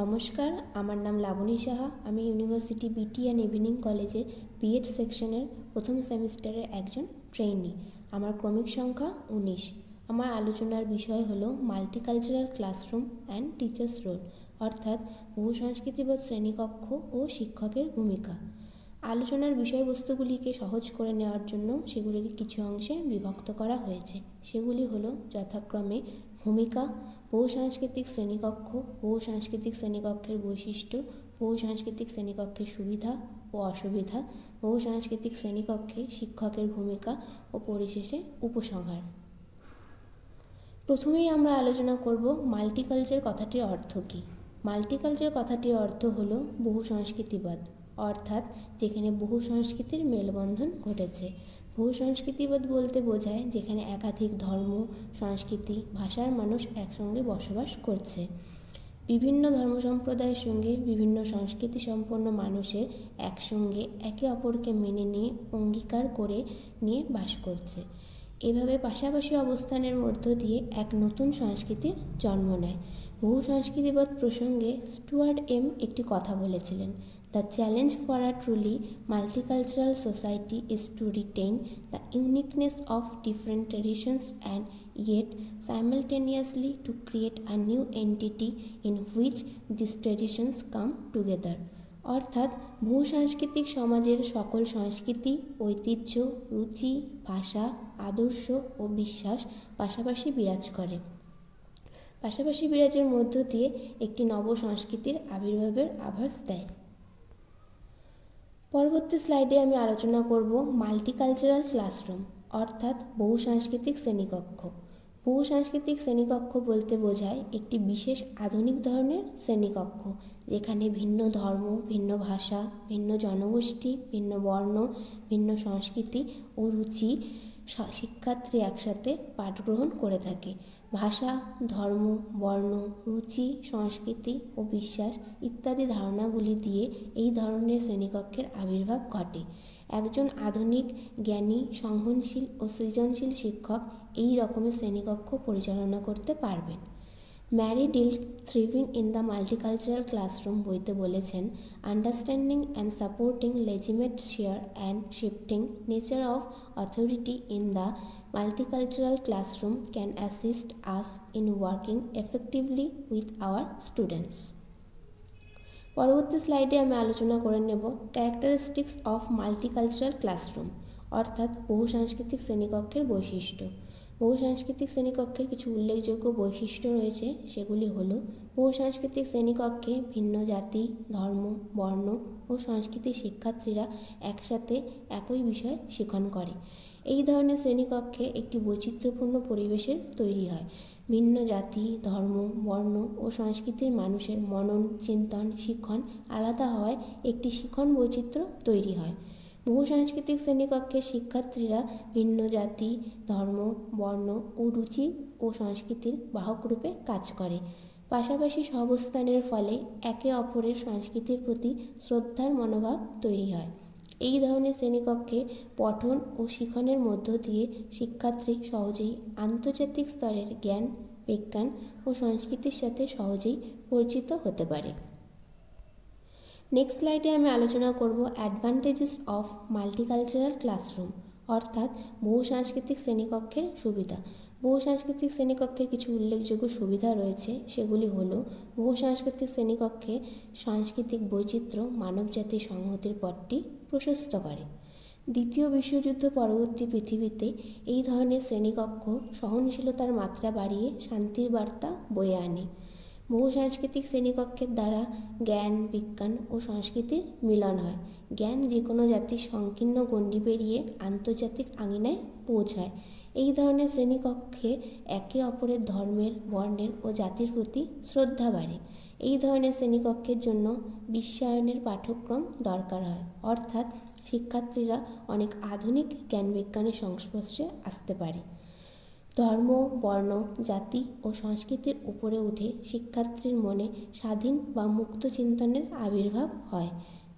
নমস্কার, আমার নাম লাবণী সাহা। আমি ইউনিভার্সিটি বিটি অ্যান্ড ইভিনিং কলেজের বিএড সেকশনের প্রথম সেমিস্টারের একজন ট্রেইনি। আমার ক্রমিক সংখ্যা 19। আমার আলোচনার বিষয় হলো multicultural classroom and teachers role, অর্থাৎ বহু সংস্কৃতিবোধ শ্রেণীকক্ষ ও শিক্ষকের ভূমিকা। আলোচনার বিষয়বস্তুগুলিকে সহজ করে নেওয়ার জন্য সেগুলিকে কিছু অংশে বিভক্ত করা হয়েছে। সেগুলি হলো যথাক্রমে ভূমিকা, বহু সাংস্কৃতিক শ্রেণীকক্ষ, বহু সাংস্কৃতিক শ্রেণীকক্ষের বৈশিষ্ট্য, বহু সাংস্কৃতিক শ্রেণীকক্ষের সুবিধা ও অসুবিধা, বহু সাংস্কৃতিক শ্রেণীকক্ষে শিক্ষকের ভূমিকা ও পরিশেষে উপসংহার। প্রথমেই আমরা আলোচনা করব মাল্টিকালচার কথাটির অর্থ কী। মাল্টিকালচার কথাটির অর্থ হলো বহু সংস্কৃতিবাদ, অর্থাৎ যেখানে বহু সংস্কৃতির মেলবন্ধন ঘটেছে। বহু সংস্কৃতিবাদ বলতে বোঝায় যেখানে একাধিক ধর্ম, সংস্কৃতি, ভাষার মানুষ একসঙ্গে বসবাস করছে। বিভিন্ন ধর্ম সম্প্রদায়ের সঙ্গে বিভিন্ন সংস্কৃতি সম্পন্ন মানুষের একসঙ্গে একে অপরকে মেনে নিয়ে অঙ্গীকার করে নিয়ে বাস করছে। এভাবে পাশাপাশি অবস্থানের মধ্য দিয়ে এক নতুন সংস্কৃতির জন্ম নেয়। বহু সংস্কৃতিবাদ প্রসঙ্গে স্টুয়ার্ট এম একটি কথা বলেছিলেন, the challenge for a truly multicultural society is to retain the uniqueness of different traditions and yet simultaneously to create a new entity in which these traditions come together. অর্থাৎ বহুসাংস্কৃতিক সমাজের সকল সংস্কৃতি, ঐতিহ্য, রুচি, ভাষা, আদর্শ ও বিশ্বাস পাশাপাশি বিরাজ করে। পাশাপাশি বিরাজের মধ্য দিয়ে একটি নব সংস্কৃতির আবির্ভাবের আভাস দেয়। পরবর্তী স্লাইডে আমি আলোচনা করব মাল্টিকালচারাল ক্লাসরুম, অর্থাৎ বহু সাংস্কৃতিক শ্রেণীকক্ষ। বহু সাংস্কৃতিক শ্রেণীকক্ষ বলতে বোঝায় একটি বিশেষ আধুনিক ধরনের শ্রেণীকক্ষ, যেখানে ভিন্ন ধর্ম, ভিন্ন ভাষা, ভিন্ন জনগোষ্ঠী, ভিন্ন বর্ণ, ভিন্ন সংস্কৃতি ও রুচি শিক্ষার্থী একসাথে পাঠ গ্রহণ করে থাকে। ভাষা, ধর্ম, বর্ণ, রুচি, সংস্কৃতি ও বিশ্বাস ইত্যাদি ধারণাগুলি দিয়ে এই ধরনের শ্রেণীকক্ষের আবির্ভাব ঘটে। একজন আধুনিক, জ্ঞানী, সংহনশীল ও সৃজনশীল শিক্ষক এই রকমের শ্রেণীকক্ষ পরিচালনা করতে পারবেন। Mary Dilg thriving in the multicultural classroom বইতে বলেছেন, understanding and supporting legitimate share and shifting nature of authority in the multicultural classroom can assist us in working effectively with our students. পরবর্তী স্লাইডে আমি আলোচনা করে নেব ক্যারেক্টারিস্টিক্স অফ মাল্টিকালচারাল ক্লাসরুম, অর্থাৎ বহু সাংস্কৃতিক শ্রেণীকক্ষের বৈশিষ্ট্য। বহু সাংস্কৃতিক শ্রেণীকক্ষের কিছু উল্লেখযোগ্য বৈশিষ্ট্য রয়েছে, সেগুলি হলো বহু সাংস্কৃতিক শ্রেণীকক্ষে ভিন্ন জাতি, ধর্ম, বর্ণ ও সংস্কৃতির শিক্ষার্থীরা একসাথে একই বিষয় শিখন করে। এই ধরনের শ্রেণীকক্ষে একটি বৈচিত্র্যপূর্ণ পরিবেশের তৈরি হয়। ভিন্ন জাতি, ধর্ম, বর্ণ ও সংস্কৃতির মানুষের মনন, চিন্তন, শিখন আলাদা হওয়ায় একটি শিখন বৈচিত্র্য তৈরি হয়। বহু সাংস্কৃতিক শ্রেণীকক্ষের শিক্ষার্থীরা ভিন্ন জাতি, ধর্ম, বর্ণ ও রুচি ও সংস্কৃতির বাহকরূপে কাজ করে। পাশাপাশি সহাবস্থানের ফলে একে অপরের সংস্কৃতির প্রতি শ্রদ্ধার মনোভাব তৈরি হয়। এই ধরনের শ্রেণীকক্ষে পঠন ও শিখনের মধ্য দিয়ে শিক্ষার্থী সহজেই আন্তর্জাতিক স্তরের জ্ঞান, বিজ্ঞান ও সংস্কৃতির সাথে সহজেই পরিচিত হতে পারে। নেক্সট স্লাইডে আমি আলোচনা করব অ্যাডভান্টেজেস অফ মাল্টিকালচারাল ক্লাসরুম, অর্থাৎ বহু সাংস্কৃতিক শ্রেণীকক্ষের সুবিধা। বহু সাংস্কৃতিক শ্রেণীকক্ষের কিছু উল্লেখযোগ্য সুবিধা রয়েছে, সেগুলি হলো বহু সাংস্কৃতিক শ্রেণীকক্ষে সাংস্কৃতিক বৈচিত্র্য মানবজাতির সংহতির পথটি প্রশস্ত করে। দ্বিতীয় বিশ্বযুদ্ধ পরবর্তী পৃথিবীতে এই ধরনের শ্রেণীকক্ষ সহনশীলতার মাত্রা বাড়িয়ে শান্তির বার্তা বয়ে আনে। বহু সাংস্কৃতিক শ্রেণীকক্ষের দ্বারা জ্ঞান, বিজ্ঞান ও সংস্কৃতির মিলন হয়। জ্ঞান যে কোনো জাতির সংকীর্ণ গণ্ডি পেরিয়ে আন্তর্জাতিক আঙিনায় পৌঁছায়। এই ধরনের শ্রেণীকক্ষে একে অপরের ধর্মের, বর্ণের ও জাতির প্রতি শ্রদ্ধা বাড়ে। এই ধরনের শ্রেণীকক্ষের জন্য বিশ্বায়নের পাঠ্যক্রম দরকার হয়, অর্থাৎ শিক্ষার্থীরা অনেক আধুনিক জ্ঞান বিজ্ঞানের সংস্পর্শে আসতে পারে। ধর্ম, বর্ণ, জাতি ও সংস্কৃতির উপরে উঠে শিক্ষার্থীর মনে স্বাধীন বা মুক্ত চিন্তনের আবির্ভাব হয়।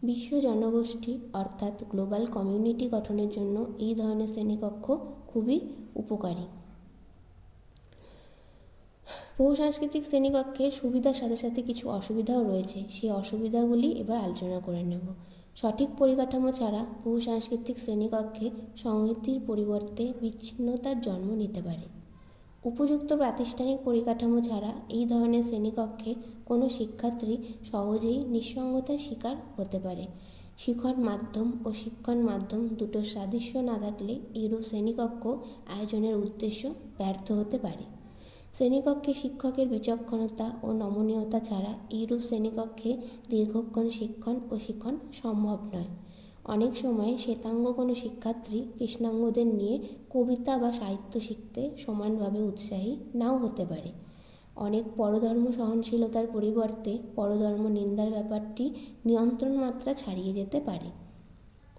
বিশ্ব জনগোষ্ঠী অর্থাৎ গ্লোবাল কমিউনিটি গঠনের জন্য এই ধরনের শ্রেণীকক্ষ খুবই উপকারী। বহুসাংস্কৃতিক শ্রেণীকক্ষের সুবিধার সাথে সাথে কিছু অসুবিধাও রয়েছে, সেই অসুবিধাগুলি এবার আলোচনা করে নেব। সঠিক পরিকাঠামো ছাড়া বহুসাংস্কৃতিক শ্রেণীকক্ষে সংহতির পরিবর্তে বিচ্ছিন্নতার জন্ম নিতে পারে। উপযুক্ত প্রাতিষ্ঠানিক পরিকাঠামো ছাড়া এই ধরনের শ্রেণীকক্ষে কোনো শিক্ষার্থী সহজেই নিঃসঙ্গতার শিকার হতে পারে। শিক্ষণ মাধ্যম ও শিক্ষণ মাধ্যম দুটোর সাদৃশ্য না থাকলে এইরূপ শ্রেণীকক্ষ আয়োজনের উদ্দেশ্য ব্যর্থ হতে পারে। শ্রেণীকক্ষে শিক্ষকের বিচক্ষণতা ও নমনীয়তা ছাড়া এইরূপ শ্রেণীকক্ষে দীর্ঘক্ষণ শিক্ষণ ও শিক্ষণ সম্ভব নয়। অনেক সময় শ্বেতাঙ্গ কোনো শিক্ষার্থী কৃষ্ণাঙ্গদের নিয়ে কবিতা বা সাহিত্য শিখতে সমানভাবে উৎসাহী নাও হতে পারে। অনেক পরধর্ম সহনশীলতার পরিবর্তে পরধর্ম নিন্দার ব্যাপারটি নিয়ন্ত্রণ মাত্রা ছাড়িয়ে যেতে পারে।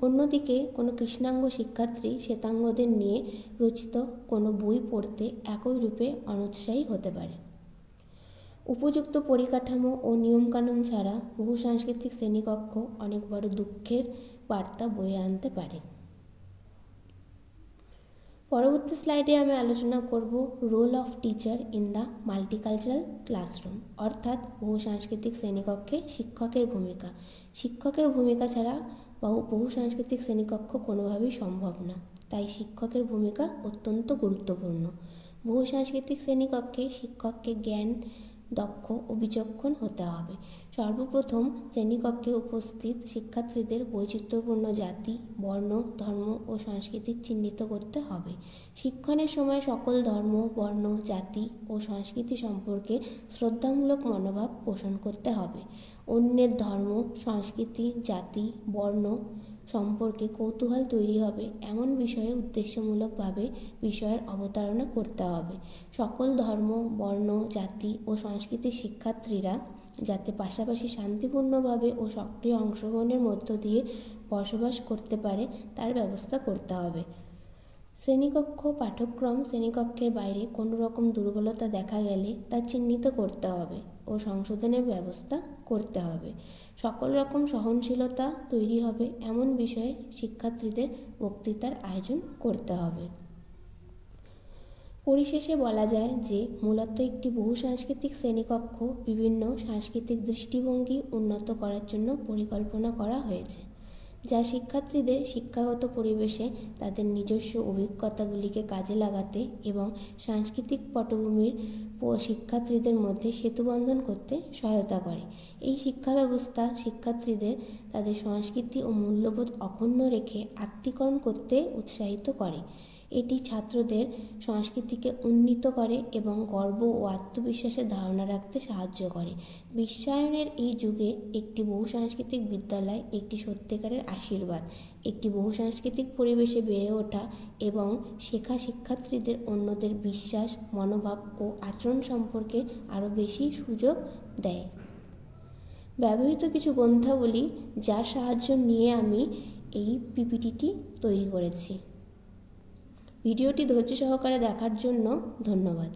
অন্যদিকে কোনো কৃষ্ণাঙ্গ শিক্ষার্থী শ্বেতাঙ্গদের নিয়ে রচিত কোনো বই পড়তে একই রূপে অনুৎসাহী হতে পারে। উপযুক্ত পরিকাঠামো ও নিয়মকানুন ছাড়া বহুসাংস্কৃতিক শ্রেণীকক্ষ অনেক বড় দুঃখের বার্তা বয়ে আনতে পারে। পরবর্তী স্লাইডে আমি আলোচনা করব role of teacher in the multicultural classroom, অর্থাৎ বহুসাংস্কৃতিক শ্রেণীকক্ষে শিক্ষকের ভূমিকা। শিক্ষকের ভূমিকা ছাড়া বহুসাংস্কৃতিক শ্রেণীকক্ষ কোনোভাবেই সম্ভব না, তাই শিক্ষকের ভূমিকা অত্যন্ত গুরুত্বপূর্ণ। বহুসাংস্কৃতিক শ্রেণীকক্ষে শিক্ষককে জ্ঞান, দক্ষ ও বিচক্ষণ হতে হবে। সর্বপ্রথম শ্রেণীকক্ষে উপস্থিত শিক্ষার্থীদের বৈচিত্র্যপূর্ণ জাতি, বর্ণ, ধর্ম ও সংস্কৃতি চিহ্নিত করতে হবে। শিক্ষণের সময় সকল ধর্ম, বর্ণ, জাতি ও সংস্কৃতি সম্পর্কে শ্রদ্ধামূলক মনোভাব পোষণ করতে হবে। অন্যের ধর্ম, সংস্কৃতি, জাতি, বর্ণ সম্পর্কে কৌতূহল তৈরি হবে এমন বিষয়ে উদ্দেশ্যমূলকভাবে বিষয়ের অবতারণা করতে হবে। সকল ধর্ম, বর্ণ, জাতি ও সংস্কৃতির শিক্ষার্থীরা যাতে পাশাপাশি শান্তিপূর্ণভাবে ও সক্রিয় অংশগ্রহণের মধ্য দিয়ে বসবাস করতে পারে তার ব্যবস্থা করতে হবে। শ্রেণীকক্ষ পাঠ্যক্রম শ্রেণীকক্ষের বাইরে কোনো রকম দুর্বলতা দেখা গেলে তা চিহ্নিত করতে হবে ও সংশোধনের ব্যবস্থা করতে হবে। সকল রকম সহনশীলতা তৈরি হবে এমন বিষয়ে শিক্ষার্থীদের বক্তৃতার আয়োজন করতে হবে। পরিশেষে বলা যায় যে মূলত একটি বহুসাংস্কৃতিক শ্রেণীকক্ষ বিভিন্ন সাংস্কৃতিক দৃষ্টিভঙ্গি উন্নত করার জন্য পরিকল্পনা করা হয়েছে, যা শিক্ষার্থীদের শিক্ষাগত পরিবেশে তাদের নিজস্ব অভিজ্ঞতাগুলিকে কাজে লাগাতে এবং সাংস্কৃতিক পটভূমির শিক্ষার্থীদের মধ্যে সেতুবন্ধন করতে সহায়তা করে। এই শিক্ষা ব্যবস্থা শিক্ষার্থীদের তাদের সংস্কৃতি ও মূল্যবোধ অক্ষুণ্ণ রেখে আত্মীকরণ করতে উৎসাহিত করে। এটি ছাত্রদের সংস্কৃতিকে উন্নীত করে এবং গর্ব ও আত্মবিশ্বাসের ধারণা রাখতে সাহায্য করে। বিশ্বায়নের এই যুগে একটি বহুসাংস্কৃতিক বিদ্যালয় একটি সত্যিকারের আশীর্বাদ। একটি বহুসাংস্কৃতিক পরিবেশে বেড়ে ওঠা এবং শেখা শিক্ষার্থীদের অন্যদের বিশ্বাস, মনোভাব ও আচরণ সম্পর্কে আরও বেশি সুযোগ দেয়। ব্যবহৃত কিছু গ্রন্থাবলী যার সাহায্য নিয়ে আমি এই পিপিটিটি তৈরি করেছি। ভিডিওটি ধৈর্য সহকারে দেখার জন্য ধন্যবাদ।